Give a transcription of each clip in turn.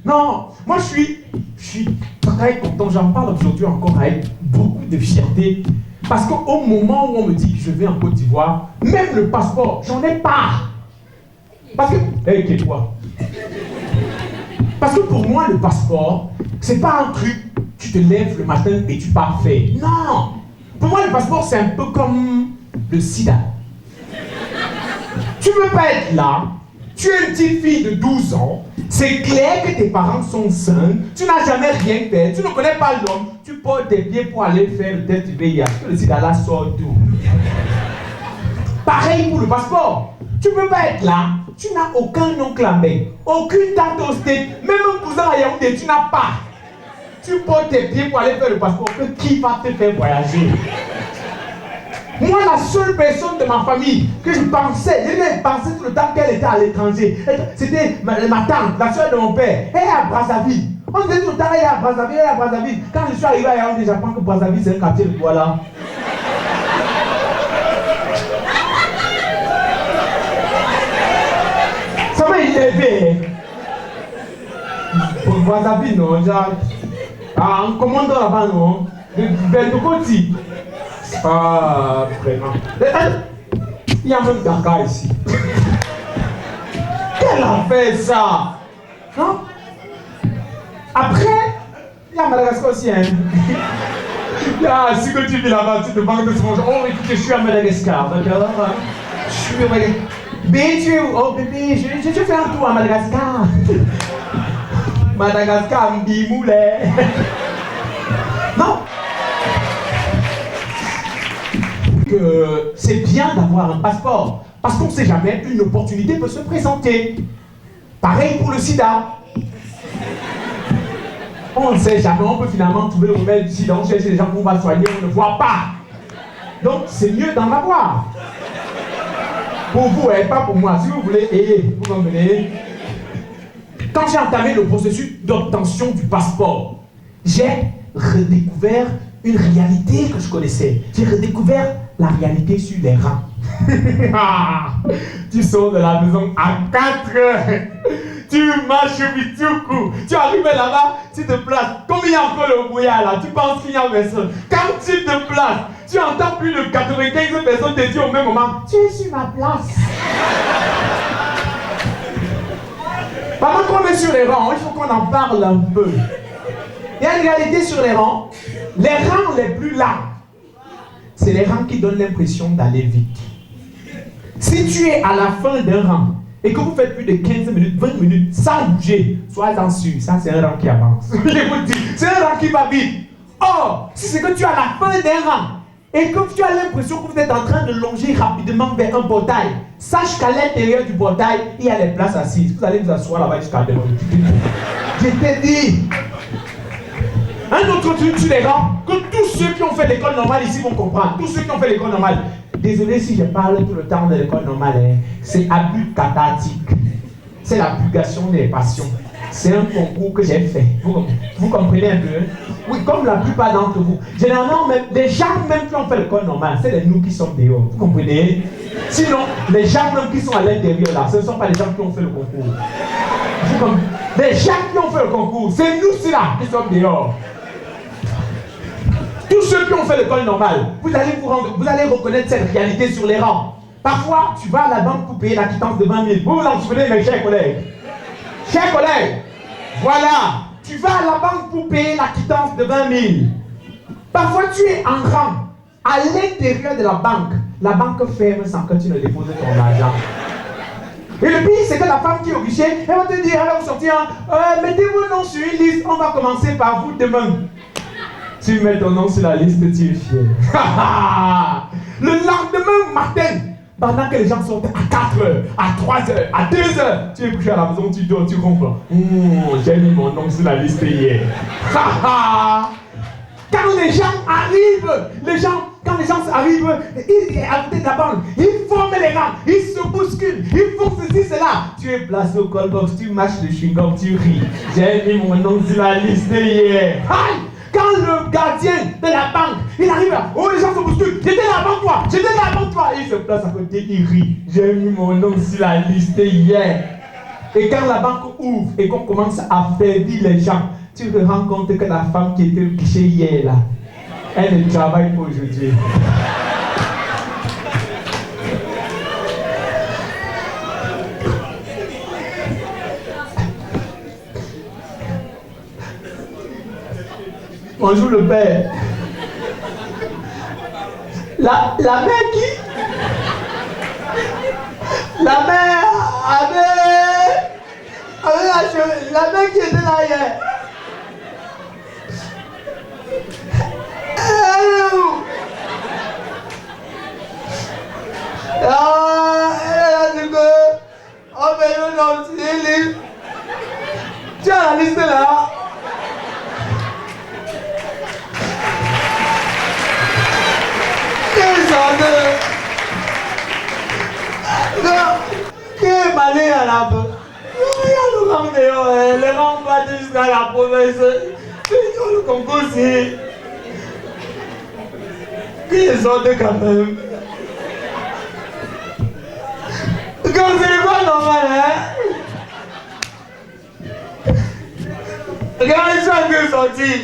Non, moi je suis très content, j'en parle aujourd'hui encore avec beaucoup de fierté. Parce qu'au moment où on me dit que je vais en Côte d'Ivoire, même le passeport, j'en ai pas. Parce que, tais-toi. Parce que pour moi, le passeport, c'est pas un truc, tu te lèves le matin et tu pars faire. Non. Pour moi, le passeport, c'est un peu comme le sida. Tu ne veux pas être là, tu es une petite fille de 12 ans, c'est clair que tes parents sont sains, tu n'as jamais rien fait, tu ne connais pas l'homme, tu portes tes pieds pour aller faire le test du VIH, le sida là sort d'où? Pareil pour le passeport. Tu ne peux pas être là, tu n'as aucun oncle à mec, aucune tante au state, même un cousin à Yaoundé, tu n'as pas. Tu portes tes pieds pour aller faire le passeport, que qui va te faire voyager? Moi, la seule personne de ma famille que je pensais tout le temps qu'elle était à l'étranger, c'était ma tante, la soeur de mon père. Elle est à Brazzaville. On disait tout le temps, elle est à Brazzaville, elle est à Brazzaville. Quand je suis arrivé à Yaoundé, j'apprends que Brazzaville, c'est un quartier de Douala. Ça m'a élevé. Pour Brazzaville, non, genre. En commandant là-bas, non. De Côte. Ah, vraiment. Il y a même Dakar ici. Quelle a fait ça? Non? Après, il y a Madagascar aussi. Hein? Si que tu vis là-bas, tu te manques de ce monde. Oh, écoute, je suis à Madagascar. D'accord? Je suis à Madagascar. Bébé, tu es où? Oh, bébé, je fais un tour à Madagascar. Madagascar, Mbimoulet. Non? Que c'est bien d'avoir un passeport parce qu'on ne sait jamais, une opportunité peut se présenter. Pareil pour le sida. On ne sait jamais, on peut finalement trouver le remède du sida, on cherche les gens qu'on va soigner, on ne voit pas. Donc c'est mieux d'en avoir. Pour vous et pas pour moi. Si vous voulez, vous m'emmenez. Quand j'ai entamé le processus d'obtention du passeport, j'ai redécouvert une réalité que je connaissais. J'ai redécouvert la réalité sur les rangs. Tu sors de la maison à 4 heures. Tu marches vite, tu arrives là-bas, tu te places. Comme il y a encore le brouillard là, tu penses qu'il y a personne. Quand tu te places, tu entends plus de 95 personnes te dire au même moment, tu es sur ma place. Pendant qu'on est sur les rangs, il faut qu'on en parle un peu. Il y a une réalité sur les rangs. Les rangs les plus larges, c'est les rangs qui donnent l'impression d'aller vite. Si tu es à la fin d'un rang et que vous faites plus de 15 minutes, 20 minutes sans bouger, soyez-en sûr, ça c'est un rang qui avance. Je vous dis, c'est un rang qui va vite. Or, si c'est que tu es à la fin d'un rang et que tu as l'impression que vous êtes en train de longer rapidement vers un portail, sache qu'à l'intérieur du portail, il y a les places assises. Vous allez vous asseoir là-bas jusqu'à demain. Je t'ai dit. Un autre truc sur les rangs, que tous ceux qui ont fait l'école normale ici vont comprendre. Tous ceux qui ont fait l'école normale. Désolé si je parle tout le temps de l'école normale. Hein. C'est abus cathartique. C'est la purgation des passions. C'est un concours que j'ai fait. Vous comprenez un peu? Hein? Oui, comme la plupart d'entre vous. Généralement, même, les gens même qui ont fait l'école normale, c'est nous qui sommes dehors. Vous comprenez? Sinon, les gens même qui sont à l'intérieur là, ce ne sont pas les gens qui ont fait le concours. Vous comprenez? Les gens qui ont fait le concours, c'est nous là qui sommes dehors. Tous ceux qui ont fait l'école normale, vous allez reconnaître cette réalité sur les rangs. Parfois, tu vas à la banque pour payer la quittance de 20 000. Vous vous en souvenez, mes chers collègues? Chers collègues, voilà, tu vas à la banque pour payer la quittance de 20 000. Parfois, tu es en rang à l'intérieur de la banque ferme sans que tu ne déposes ton argent. Et le pire, c'est que la femme qui est au guichet, elle va te dire, elle va vous sortir, mettez vos noms sur une liste, on va commencer par vous demain. Tu mets ton nom sur la liste, tu es fier. Le lendemain matin, pendant que les gens sortent à 4 heures, à 3 heures, à 2 heures, tu es couché à la maison, tu dors, tu ronfles. J'ai mis mon nom sur la liste hier. Quand les gens arrivent, quand les gens arrivent, à côté de la banque, ils forment les rangs, ils se bousculent, ils font ceci, cela. Tu es placé au callbox, tu mâches le chewing-gum, tu ris. J'ai mis mon nom sur la liste hier. Aïe! Quand le gardien de la banque, il arrive là, oh les gens se bousculent, j'étais là avant toi, j'étais là avant toi. Il se place à côté, il rit. J'ai mis mon nom sur la liste hier. Et quand la banque ouvre et qu'on commence à faire vivre les gens, tu te rends compte que la femme qui était au guichet hier là, elle ne travaille pas aujourd'hui. Bonjour le père. La mère qui? La mère la mère qui était là hier. Elle a dit que on fait le nom de livre. Tu as la liste là. Que malé à la fin. Les rangs battent jusqu'à la province. Le Congo, c'est. Qu'ils sortent quand même. Comme c'est pas normal, hein? Regarde, ils sont en train de sortir.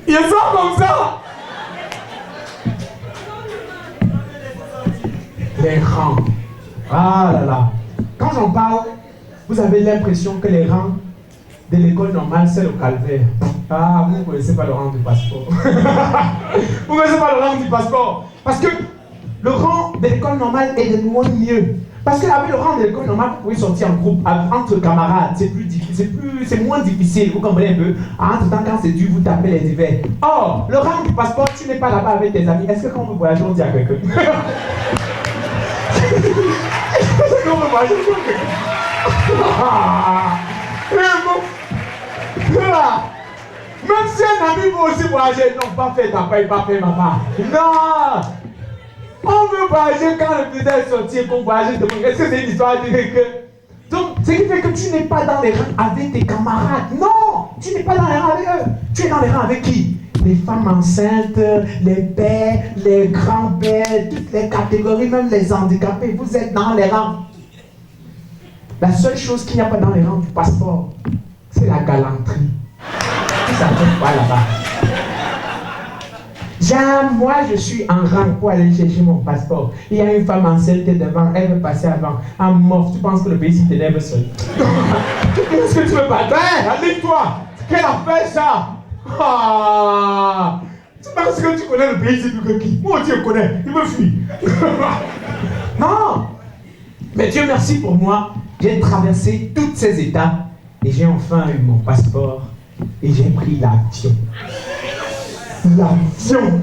Ils sont comme ça. Les rangs. Ah là là. Quand j'en parle, vous avez l'impression que les rangs de l'école normale, c'est le calvaire. Ah, vous ne connaissez pas le rang du passeport. Vous ne connaissez pas le rang du passeport. Parce que le rang de l'école normale est de loin mieux. Parce qu'avec le rang de l'école normale, vous pouvez sortir en groupe, entre camarades. C'est plus difficile, c'est moins difficile. Vous comprenez un peu? Entre temps, quand c'est dur, vous tapez les hivers. Or, le rang du passeport, tu n'es pas là-bas avec tes amis. Est-ce que quand vous voyagez, on dit à quelqu'un? Est-ce qu'on peut voyager avec quelqu'un? Même si un ami veut aussi voyager, non, pas fait ta paille, pas fait ma part. Non! On veut voyager quand le visa est sorti et qu'on voyage de est-ce que c'est une histoire de que. Donc, ce qui fait que tu n'es pas dans les rangs avec tes camarades. Non! Tu n'es pas dans les rangs avec eux. Tu es dans les rangs avec qui? Les femmes enceintes, les pères, les grands-pères, toutes les catégories, même les handicapés. Vous êtes dans les rangs. La seule chose qu'il n'y a pas dans les rangs du passeport, c'est la galanterie. Ça ne fait pas là-bas. Moi, je suis en rang pour aller chercher mon passeport. Il y a une femme enceinte devant, elle veut passer avant. En mort, tu penses que le pays s'y t'énerve seul. Qu'est-ce que tu veux pas? Allume-toi! Quelle affaire ça? Ah! Tu penses que tu connais le pays c'est plus que qui? Moi, tu le connais, il me fuit. Non! Mais Dieu merci pour moi, j'ai traversé toutes ces étapes et j'ai enfin eu mon passeport et j'ai pris l'avion. L'avion.